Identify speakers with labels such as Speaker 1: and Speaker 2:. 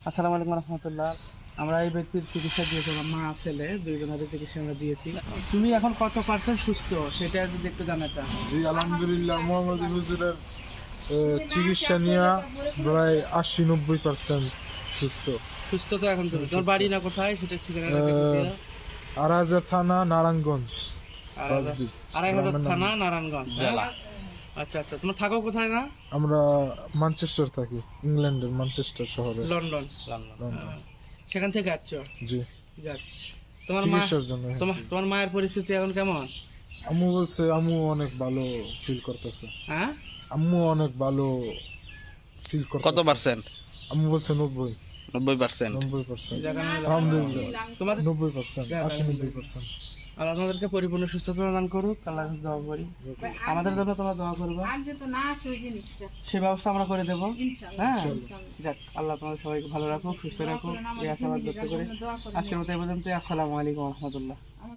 Speaker 1: আসসালামু আলাইকুম রহমতুল্লাহ। আমরা এই ব্যক্তির চিকিৎসা দিয়েছি, আমার মা ছেলে দুইজনের চিকিৎসা আমরা দিয়েছি। তুমি এখন কত পার্সেন্ট সুস্থ সেটা যদি একটু জানাতে।
Speaker 2: জি আলহামদুলিল্লাহ, মোহাম্মদ হুজুরের চিকিৎসা নিয়ে প্রায় 80-90% সুস্থ।
Speaker 1: সুস্থ তো এখন তুমি, তোমার বাড়ি না কোথায় সেটা ঠিকানা
Speaker 2: আড়াইহাজার থানা, নারায়ণগঞ্জ।
Speaker 1: ২,৫০০ থানা, নারায়ণগঞ্জ জেলা। আচ্ছা আচ্ছা, তোমার থাকো কোথায় না?
Speaker 2: আমরা ম্যানচেস্টার থাকি, ইংল্যান্ডের ম্যানচেস্টার শহরে।
Speaker 1: লন্ডন। সেখান থেকে আসছো?
Speaker 2: জি,
Speaker 1: যাক, তোমার মা,
Speaker 2: চিকিৎসার জন্য।
Speaker 1: তোমার মায়ের পরিস্থিতি এখন কেমন?
Speaker 2: আম্মু বলছে আম্মু অনেক ভালো ফিল করতেছে।
Speaker 1: হ্যাঁ,
Speaker 2: আম্মু অনেক ভালো ফিল করতেছে।
Speaker 3: কত পার্সেন্ট?
Speaker 2: আম্মু বলছে 90%।
Speaker 3: 90%।
Speaker 2: আলহামদুলিল্লাহ,
Speaker 1: তোমাদের
Speaker 2: 90%, 80-90%।
Speaker 1: আর আপনাদেরকে পরিপূর্ণ সুস্থতা দান করুক, আল্লাহ দোয়া করি। আমাদের জন্য তোমরা দোয়া করবে, সে ব্যবস্থা আমরা করে দেবো। হ্যাঁ, যাক, আল্লাহ তোমাদের সবাইকে ভালো রাখুক, সুস্থ রাখুক, এই আশাবাদ ব্যক্ত করে আজকের মতো এই পর্যন্ত। আসসালামু আলাইকুম রহমতুল্লাহ।